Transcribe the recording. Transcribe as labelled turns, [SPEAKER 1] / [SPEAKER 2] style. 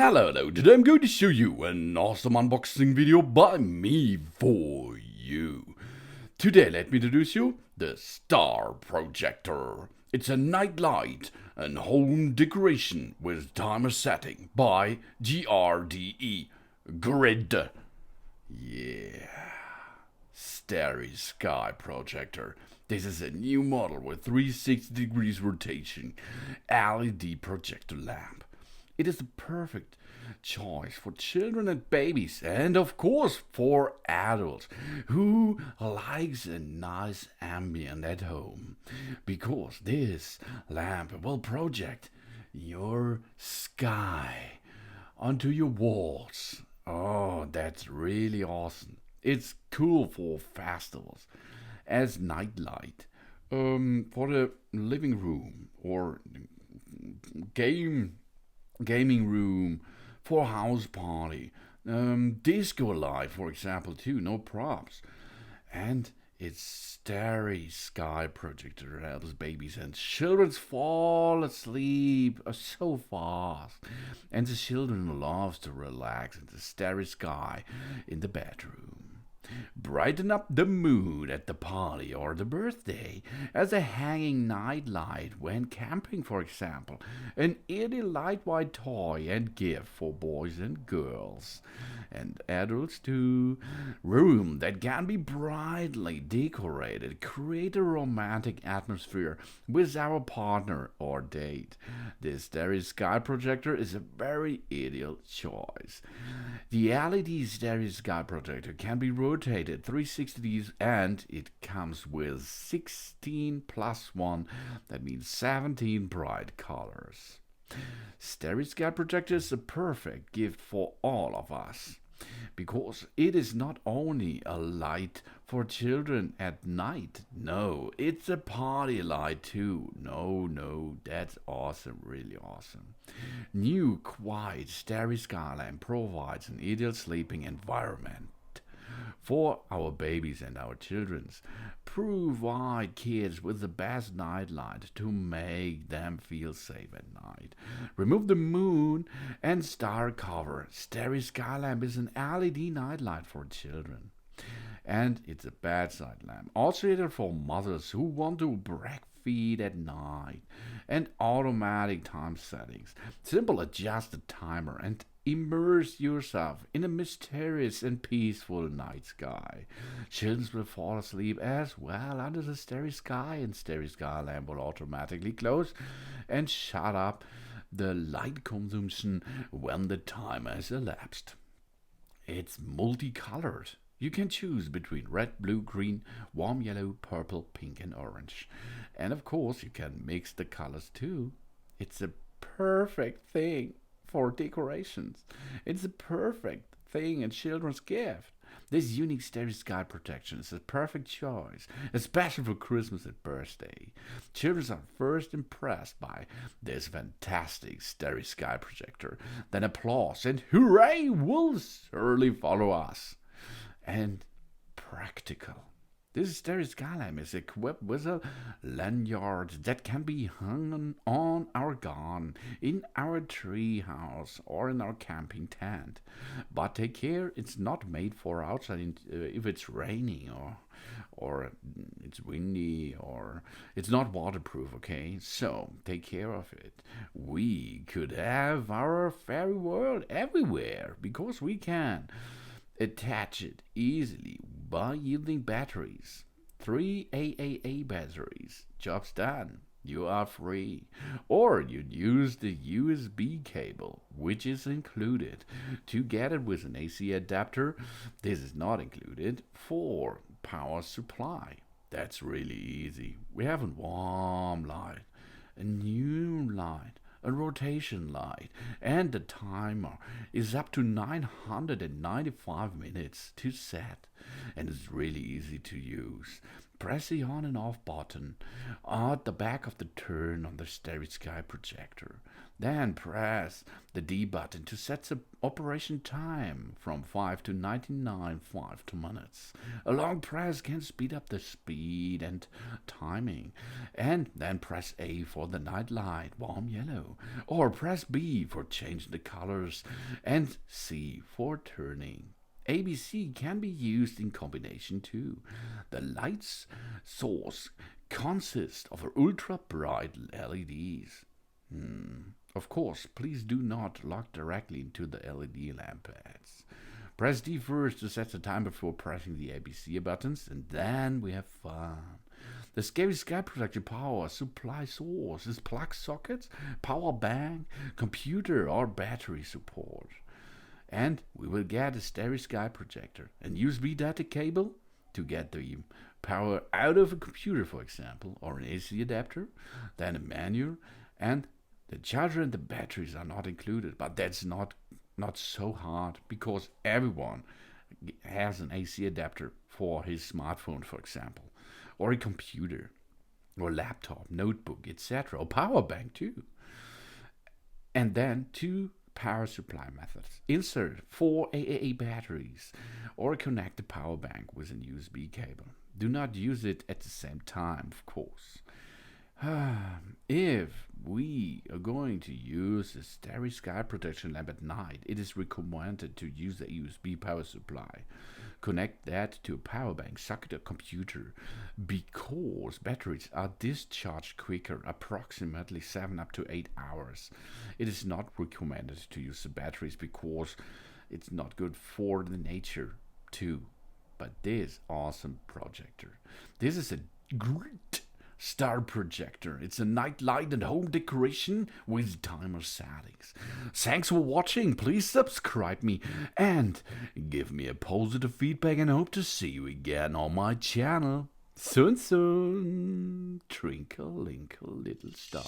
[SPEAKER 1] Hello, today I'm going to show you an awesome unboxing video by me for you. Today let me introduce you the Star Projector. It's a night light and home decoration with timer setting by GRDE Grid. Yeah. Starry Sky Projector. This is a new model with 360 degrees rotation LED projector lamp. It is the perfect choice for children and babies, and of course for adults who likes a nice ambient at home, because this lamp will project your sky onto your walls. Oh, that's really awesome. It's cool for festivals as nightlight, for the living room or game gaming room, for house party, disco light, for example, too. No props, and it's Starry Sky Projector helps babies and children fall asleep so fast, and the children loves to relax in the starry sky in the bedroom. Brighten up the mood at the party or the birthday as a hanging night light when camping, for example. An itty lightweight toy and gift for boys and girls, and adults too. Room that can be brightly decorated. Create a romantic atmosphere with our partner or date. This Starry Sky Projector is a very ideal choice. The LED Starry Sky Projector can be rotated 360 degrees, and it comes with 16 plus 1, that means 17 bright colors. Starry Sky Projector is a perfect gift for all of us, because it is not only a light for children at night. No, it's a party light too. No, that's awesome, really awesome. New quiet Starry Sky lamp provides an ideal sleeping environment for our babies and our children's. Provide kids with the best nightlight to make them feel safe at night. Remove the moon and star cover. Starry Sky Lamp is an LED nightlight for children. And it's a bedside lamp, also rated for mothers who want to breastfeed at night. And automatic time settings. Simple adjust the timer and immerse yourself in a mysterious and peaceful night sky. Children will fall asleep as well under the starry sky, and starry sky lamp will automatically close and shut up the light consumption when the timer has elapsed. It's multicolored. You can choose between red, blue, green, warm yellow, purple, pink, and orange. And of course, you can mix the colors too. It's a perfect thing for decorations. It's a perfect thing a children's gift. This unique Starry Sky protection is a perfect choice, especially for Christmas and birthday. Children are first impressed by this fantastic Starry Sky projector. Then applause and hooray will surely follow us. And practical. This Starry Sky lamp is equipped with a lanyard that can be hung on our garden, in our tree house, or in our camping tent. But take care, it's not made for outside if it's raining or it's windy or it's not waterproof, okay? So take care of it. We could have our fairy world everywhere because we can attach it easily by using batteries. 3 AAA batteries. Job's done. You are free. Or you'd use the USB cable, which is included. To get it with an AC adapter, this is not included, for power supply. That's really easy. We have a warm light, a new light, a rotation light, and the timer is up to 995 minutes to set. and it's really easy to use. Press the on and off button at the back of the turn on the Starry Sky projector. Then press the D button to set the operation time from 5 to 99.5 minutes. A long press can speed up the speed and timing. And then press A for the night light, warm yellow. Or press B for changing the colors and C for turning. ABC can be used in combination too. The light's source consists of ultra bright LEDs. Of course, please do not lock directly into the LED lamp pads. Press D first to set the time before pressing the ABC buttons, and then we have fun. The Starry Sky Projector power supply source is plug sockets, power bank, computer or battery support. And we will get a Starry Sky Projector and USB data cable to get the power out of a computer, for example, or an AC adapter, then a manual, and the charger and the batteries are not included, but that's not so hard because everyone has an AC adapter for his smartphone, for example, or a computer, or laptop, notebook, etc., or power bank too. And then two power supply methods. Insert 4 AAA batteries or connect the power bank with an USB cable. Do not use it at the same time, of course. If we are going to use the Starry Sky Protection lamp at night, it is recommended to use a USB power supply. Connect that to a power bank, socket, or computer, because batteries are discharged quicker, approximately 7 up to 8 hours. It is not recommended to use the batteries because it's not good for the nature too. But this awesome projector, this is a great Star Projector. It's a night light and home decoration with timer settings. Thanks for watching. Please subscribe me and give me a positive feedback, and hope to see you again on my channel. Soon. Twinkle, little star.